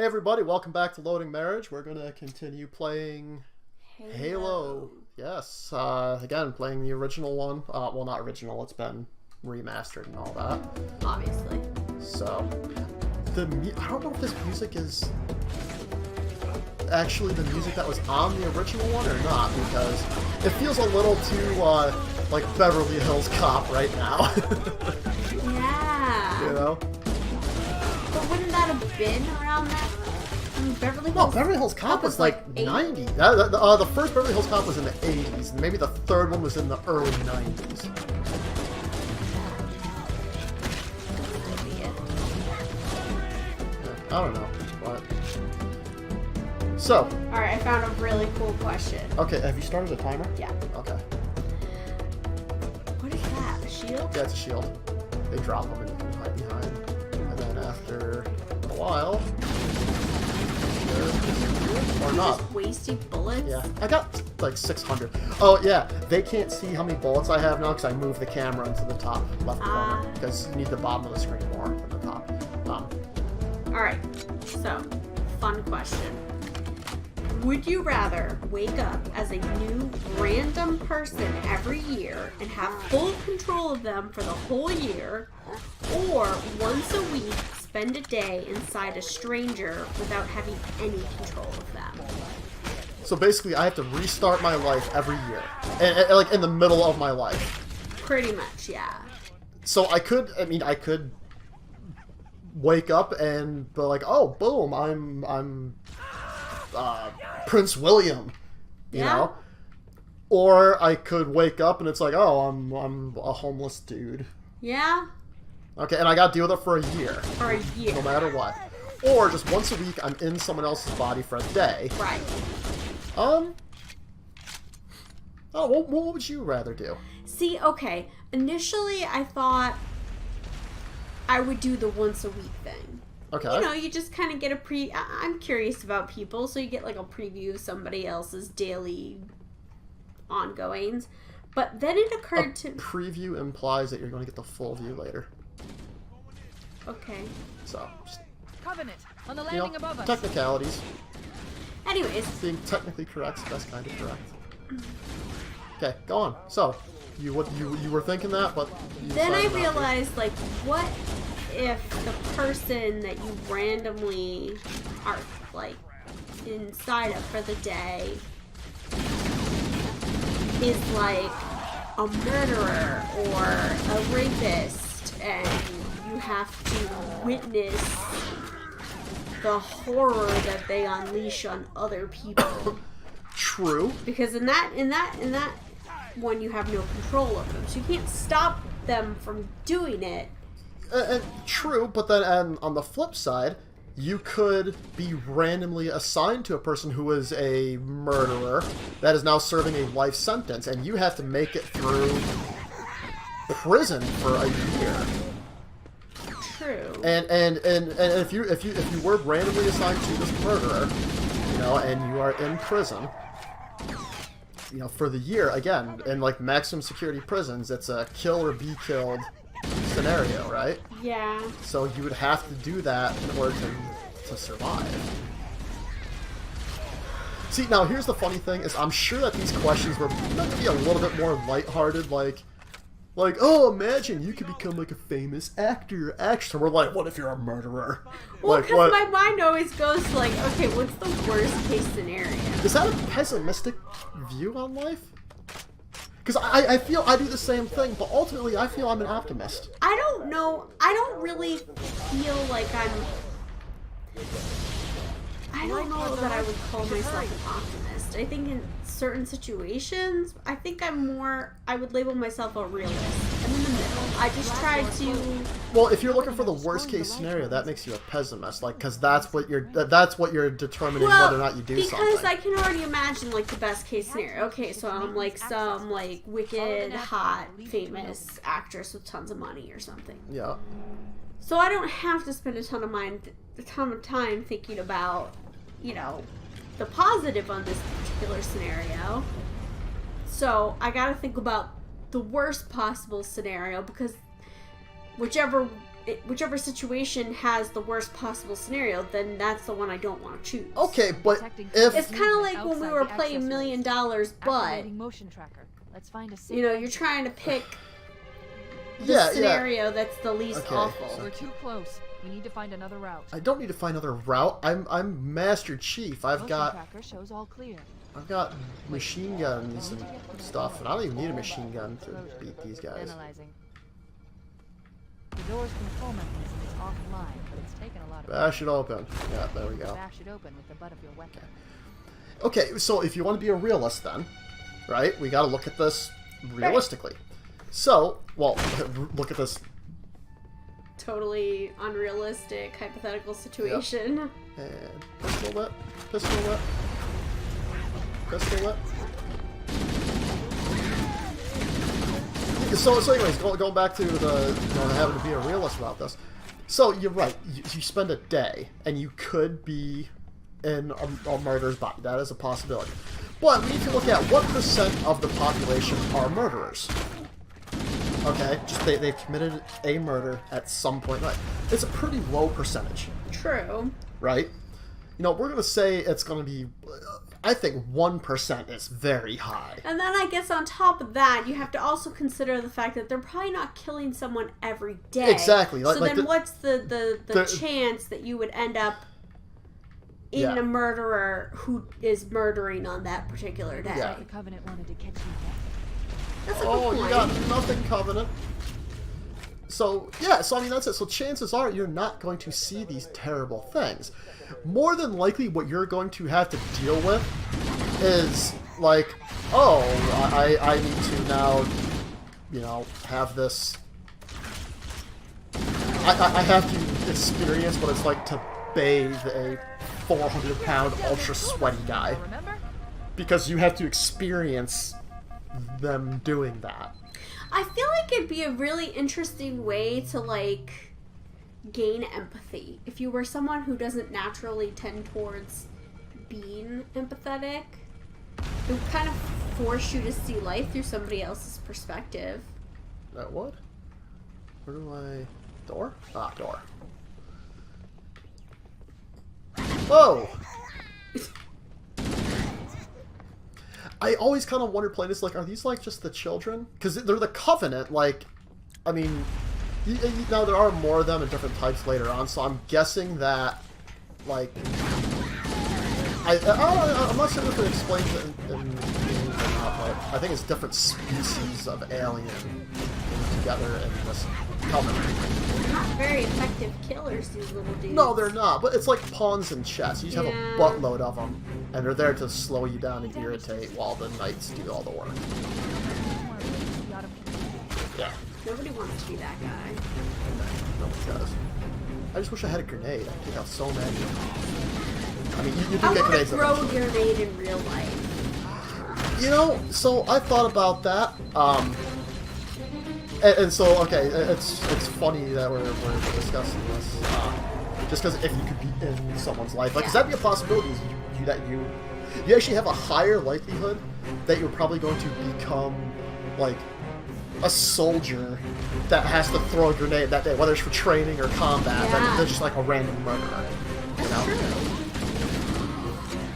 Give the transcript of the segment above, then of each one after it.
Hey everybody, welcome back to Loading Marriage. We're going to continue playing Halo. Yes, again, playing the original one. Well, not original, it's been remastered and all that. Obviously. So, I don't know if this music is actually the music that was on the original one or not, because it feels a little too, like Beverly Hills Cop right now. Yeah. You know? But wouldn't that have been around that? I mean, Beverly Hills... No, Beverly Hills Cop was like 90. The first Beverly Hills Cop was in the 80s, and maybe the third one was in the early 90s. I don't know, but... So... Alright, I found a really cool question. Okay, have you started a timer? Yeah. Okay. What is that? A shield? Yeah, it's a shield. They drop them and you can hide behind. And then after a while... Or not. Just wasting bullets? Yeah, I got like 600. Oh yeah, they can't see how many bullets I have now because I moved the camera into the top left corner. Because you need the bottom of the screen more than the top. Alright, so, fun question. Would you rather wake up as a new random person every year and have full control of them for the whole year, or once a week spend a day inside a stranger without having any control of them? So basically, I have to restart my life every year, and like in the middle of my life. Pretty much, yeah. So I could wake up and be like, oh, boom, I'm Prince William, you know? Or I could wake up and it's like, oh, I'm a homeless dude. Yeah. Okay, and I gotta deal with it for a year. For a year. No matter what. Or just once a week, I'm in someone else's body for a day. Right. Oh, what would you rather do? See, okay. Initially, I thought I would do the once a week thing. Okay. You know, you just kind of get I'm curious about people, so you get like a preview of somebody else's daily ongoings. But then it occurred to... preview implies that you're going to get the full view later. Okay. So, just, Covenant on the landing above us. Technicalities. Anyways. Being technically correct is the best kind of correct. Okay, go on. So, you were thinking that, but... Then I realized, like, what if the person that you randomly are, like, inside of for the day is, like, a murderer or a rapist, and you have to witness the horror that they unleash on other people. True. Because in that one you have no control of them, so you can't stop them from doing it. True, but then on the flip side, you could be randomly assigned to a person who is a murderer that is now serving a life sentence, and you have to make it through prison for a year. True. And if you were randomly assigned to this murderer, you know, and you are in prison, you know, for the year, again, in like maximum security prisons, it's a kill or be killed scenario, right? Yeah. So you would have to do that in order to survive. See, now here's the funny thing, is I'm sure that these questions were meant to be a little bit more lighthearted, like, oh, imagine you could become like a famous actor, actress. And we're like, what if you're a murderer? Well, because my mind always goes to like, okay, what's the worst case scenario? Is that a pessimistic view on life? Because I feel I do the same thing, but ultimately I feel I'm an optimist. I don't know. I don't really feel like I don't know that I would call myself an optimist. I think in certain situations, I think I would label myself a realist. I'm in the middle. I just try to... Well, if you're looking for the worst case scenario, that makes you a pessimist, like, because that's what you're determining whether or not you do something. Because I can already imagine, like, the best case scenario. Okay, so I'm, like, some, like, wicked, hot, famous actress with tons of money or something. Yeah. So I don't have to spend a ton of time thinking about, you know, the positive on this particular scenario. So I gotta think about the worst possible scenario, because whichever whichever situation has the worst possible scenario, then that's the one I don't want to choose. Okay, but if... It's kind of like when we were playing $1 Million, but, motion tracker. Let's find a safe you know, exit. you're trying to pick the scenario that's the least awful. We're too close. We need to find another route. I don't need to find another route. I'm Master Chief. I've got Shows all clear. I've got machine guns and stuff, and I don't even need a machine gun to beat these guys. Analyzing. The door's control mechanism is offline, but it's taken a lot of... Bash it open. Yeah, there we go. Bash it open with the butt of your weapon. Okay, so if you want to be a realist then, right, we got to look at this realistically. So, well, look at this. Totally unrealistic hypothetical situation. Yep. And pistol whip, pistol whip, pistol whip. So anyways, going back to the having to be a realist about this. So you're right. You spend a day, and you could be in a murderer's body. That is a possibility. But we need to look at what % of the population are murderers. Okay, just they've committed a murder at some point. Right, it's a pretty low percentage. True. Right. You know, we're gonna say it's gonna be. I think 1% is very high. And then I guess on top of that, you have to also consider the fact that they're probably not killing someone every day. Exactly. So then what's the chance that you would end up in a murderer who is murdering on that particular day? Yeah. The Covenant wanted to catch you next. That's a good point. You got nothing, Covenant. So, yeah, so I mean, that's it. So chances are you're not going to see these terrible things. More than likely, what you're going to have to deal with is, like, oh, I need to now, you know, have this... I have to experience what it's like to bathe a 400-pound, ultra-sweaty guy. Because you have to experience them doing that. I feel like it'd be a really interesting way to, like, gain empathy. If you were someone who doesn't naturally tend towards being empathetic, it would kind of force you to see life through somebody else's perspective. That what? Where do I... Door? Ah, door. Whoa! I always kind of wondered playing this, like, are these, like, just the children? Because they're the Covenant, like, I mean, now there are more of them in different types later on, so I'm guessing that, like, I'm not sure if it explains it in games or not, but I think it's different species of alien together in this Covenant. They're not very effective killers, these little dudes. No, they're not, but it's like pawns in chess. You just have a buttload of them, and they're there to slow you down and irritate while the knights do all the work. Yeah. Nobody wants to be that guy. Nobody does. I just wish I had a grenade. I'd take out so many. I mean, you do I get want to grenades. throw a grenade in real life. You know, so I thought about that. And so, okay, it's funny that we're discussing this. Just because if you could be in someone's life, like, because that'd be a possibility. Is you actually have a higher likelihood that you're probably going to become like a soldier that has to throw a grenade that day, whether it's for training or combat. Yeah. They're just like a random murderer. You know? True.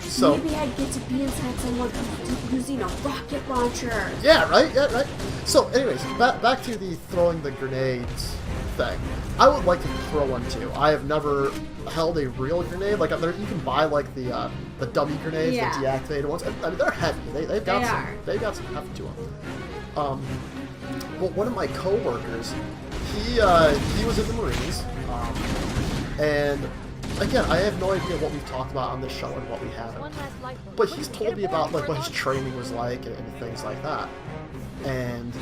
So maybe I'd get to be inside someone who's using a rocket launcher. Yeah, right. Yeah, right. So, anyways, back to the throwing the grenades thing. I would like to throw one too. I have never held a real grenade. Like, you can buy like the dummy grenades, the deactivated ones. I mean, they're heavy. They've got some heft to them. Well, one of my coworkers, he was in the Marines, and again, I have no idea what we've talked about on this show and what we haven't. But he's told me about like what his training was like and things like that. And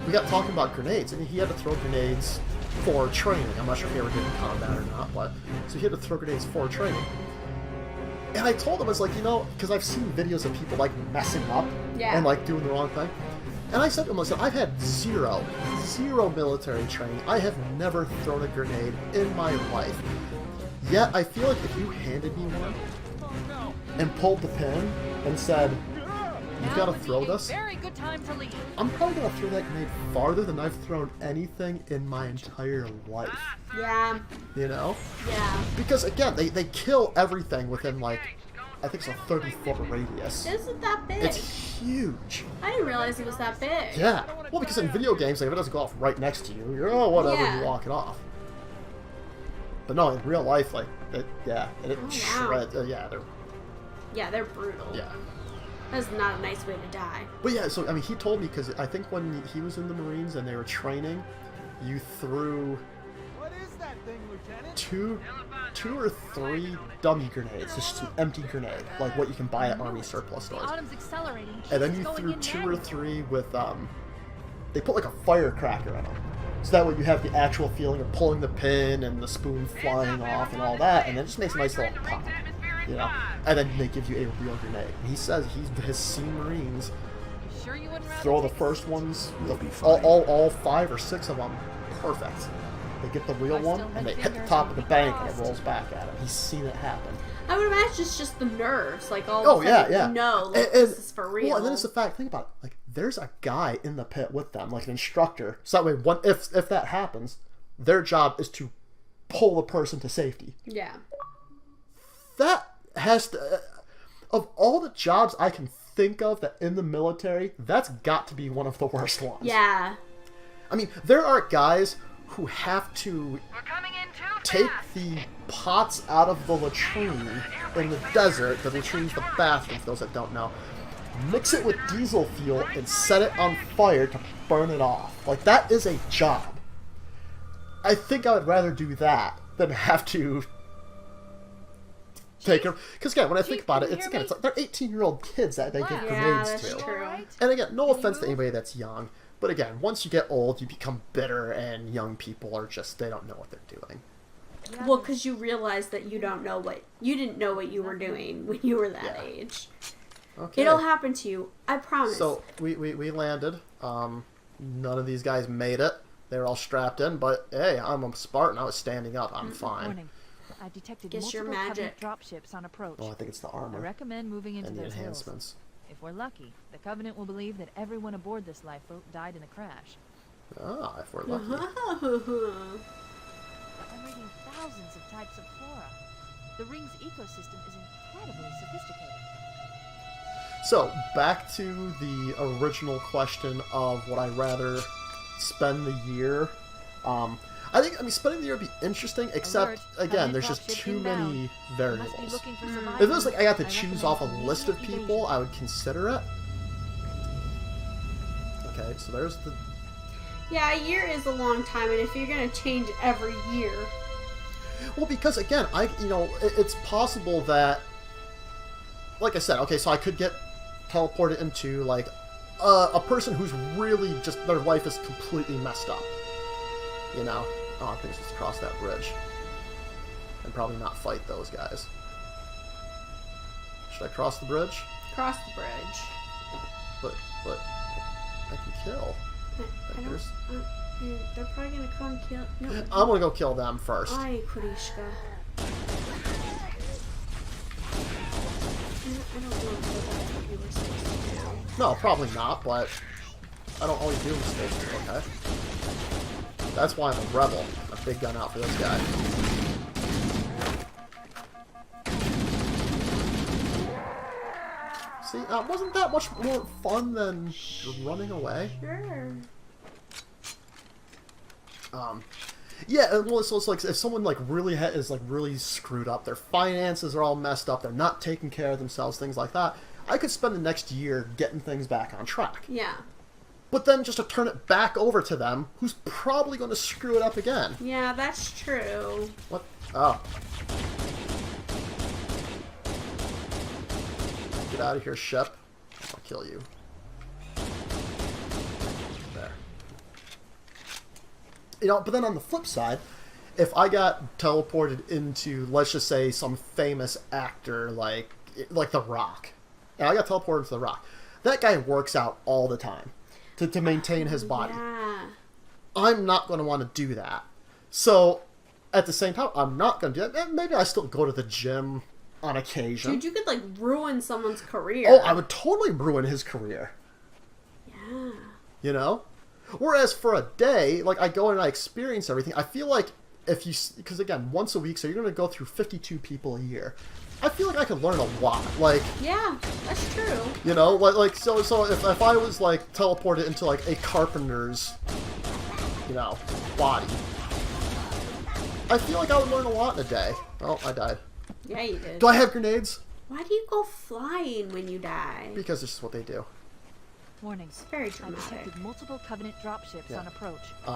we got talking about grenades, and he had to throw grenades for training. I'm not sure if he ever did in combat or not, but so he had to throw grenades for training. And I told him, I was like, you know, because I've seen videos of people like messing up and like doing the wrong thing. And I said to him, listen, I've had zero military training. I have never thrown a grenade in my life. Yet I feel like if you handed me one and pulled the pin and said, you've got to would be throw a this. Very good time to leave. I'm probably going to throw that grenade farther than I've thrown anything in my entire life. Yeah. You know? Yeah. Because, again, they kill everything within, like, I think it's a 30-foot radius. It isn't that big. It's huge. I didn't realize it was that big. Yeah. Well, because in video games, like, if it doesn't go off right next to you, you're, oh, whatever, Yeah. you walk it off. But no, in real life, like, it wow. shreds. Yeah, they're brutal. Yeah. That's not a nice way to die. But yeah, so, I mean, he told me, because I think when he was in the Marines and they were training, you threw What is that thing, Lieutenant? two or three dummy grenades, just an empty grenade, like what you can buy at army surplus The stores. autumn's accelerating. And then She's you going threw in 2 now. or 3 with, they put like a firecracker in them. So that way you have the actual feeling of pulling the pin and the spoon flying off and all that, and it just makes a nice little pop, you know? And then they give you a real grenade. And he says he has seen Marines You sure you wouldn't rather throw the take first ones, be fine. all 5 or 6 of them, perfect. They get the real I one, still and have they hit the fingers top on of the the bank, and it cost. rolls back at him. He's seen it happen. I would imagine it's just the nerves. Like, all Oh of a yeah, sudden yeah. you know, like, this is for real. Well, and then it's the fact. Think about it. Like, there's a guy in the pit with them, like an instructor. So that way, if that happens, their job is to pull the person to safety. Yeah. That has to. Of all the jobs I can think of that in the military, that's got to be one of the worst ones. Yeah. I mean, there are guys who have to take the pots out of the latrine in the desert. The latrine's the bathroom, for those that don't know. Mix it with diesel fuel and set it on fire to burn it off. Like, that is a job. I think I would rather do that than have to take them. Because, again, when I think about it, it's like they're 18-year-old kids that they give Yeah, grenades that's to. true. And again, no offense to anybody that's young, but again, once you get old, you become bitter, and young people are just, they don't know what they're doing. Yeah, Well, because you realize that you didn't know what you were doing when you were that Yeah. age. Okay. It'll happen to you. I promise. So, we landed. None of these guys made it. They were all strapped in, but hey, I'm a Spartan. I was standing up. I'm fine. Warning. I detected Guess you're multiple magic. Covenant dropships on approach. Well, I think it's the I armor recommend moving into and the those hills. enhancements. If we're lucky, the Covenant will believe that everyone aboard this lifeboat died in the crash. Ah, if we're lucky. I'm reading thousands of types of flora. The ring's ecosystem is incredibly sophisticated. So, back to the original question of would I rather spend the year. I think, spending the year would be interesting, except, Alert, again, Covenant there's just dropship too inbound. many You must be variables. looking for If survivors. it was like I got to I choose recommend off a list of immediate people, evasion. I would consider it. Okay, so there's the... Yeah, a year is a long time, and if you're gonna change every year, Well, because, again, it's possible that, like I said, okay, so I could get teleported into, like, a person who's really just, their life is completely messed up. You know? Oh, I think it's just across that bridge. And probably not fight those guys. Should I cross the bridge? cross the bridge. But, I can kill. I don't. There's- They're probably gonna come kill. No. I'm gonna go kill them first. Ay, Kurishka. I don't know if that's what you were supposed to do. No, probably not, but I don't always do mistakes, okay? That's why I'm a rebel. A big gun out for this guy. See, wasn't that much more fun than running away? Sure. Yeah, well, so it's like if someone like really is like really screwed up, their finances are all messed up, they're not taking care of themselves, things like that. I could spend the next year getting things back on track. Yeah. But then just to turn it back over to them, who's probably going to screw it up again. Yeah, that's true. What? Oh. Get out of here, ship. I'll kill you. There. But then on the flip side, if I got teleported into, let's just say, some famous actor like The Rock, and I got teleported into The Rock, that guy works out all the time to maintain his body. Yeah. I'm not going to want to do that. So, at the same time, I'm not going to do that. Maybe I still go to the gym on occasion. Dude, you could, like, ruin someone's career. Oh, I would totally ruin his career. Yeah. You know? Whereas for a day, like, I go in and I experience everything. I feel like if you... Because, again, once a week, so you're going to go through 52 people a year. I feel like I could learn a lot. Like... Yeah, that's true. You know? Like so if I was, like, teleported into, like, a carpenter's, you know, body, I feel like I would learn a lot in a day. Oh, I died. Yeah, you did. Do I have grenades? Why do you go flying when you die? Because this is what they do. Warnings. It's very I dramatic. detected multiple Covenant dropships on approach. I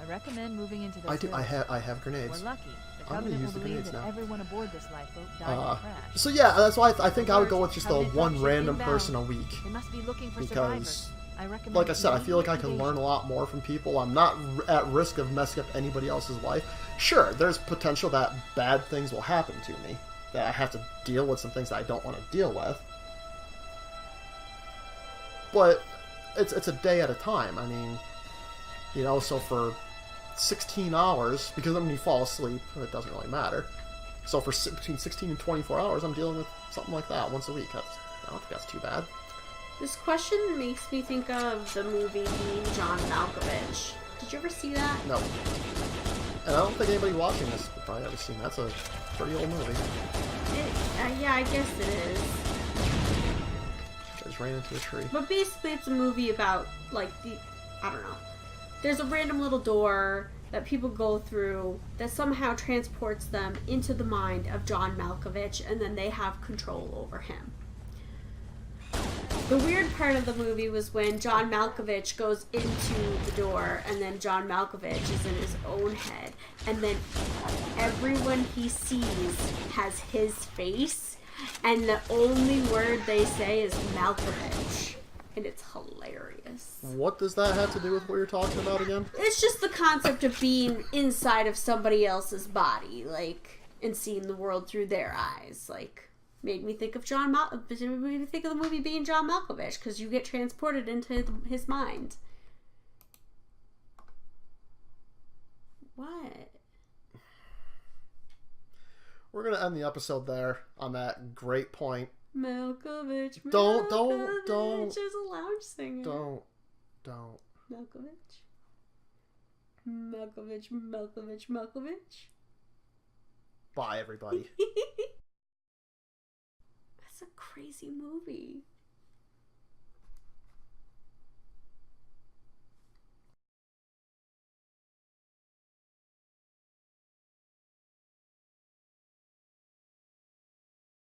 I recommend moving into this do. village. I have grenades. We're lucky. The I'm gonna Covenant use will the believe grenades that now. everyone aboard this lifeboat died in the crash. So yeah, that's why I think I would go with just a Covenant one dropship random inbound. person a week. They must be looking for Because, survivors. I recommend like I said, I feel like I immediate can learn a evasion. lot more from people. I'm not at risk of messing up anybody else's life. Sure, there's potential that bad things will happen to me. That I have to deal with some things that I don't want to deal with. But it's a day at a time. I mean, you know, so for 16 hours, because when you fall asleep, it doesn't really matter. So for between 16 and 24 hours, I'm dealing with something like that once a week. I don't think that's too bad. This question makes me think of the movie Being John Malkovich. Did you ever see that? No. And I don't think anybody watching this would probably ever seen. That's a pretty old movie. Yeah, I guess it is. I just ran into a tree. But basically, it's a movie about, like, I don't know. There's a random little door that people go through that somehow transports them into the mind of John Malkovich, and then they have control over him. The weird part of the movie was when John Malkovich goes into the door, and then John Malkovich is in his own head, and then everyone he sees has his face, and the only word they say is Malkovich, and it's hilarious. What does that have to do with what you're talking about again? It's just the concept of being inside of somebody else's body, like, and seeing the world through their eyes, like... Made me think of made me think of the movie Being John Malkovich, because you get transported into his mind. What? We're gonna end the episode there on that great point. Malkovich. Don't. Malkovich is a lounge singer. Don't. Malkovich. Malkovich. Bye, everybody. That's a crazy movie.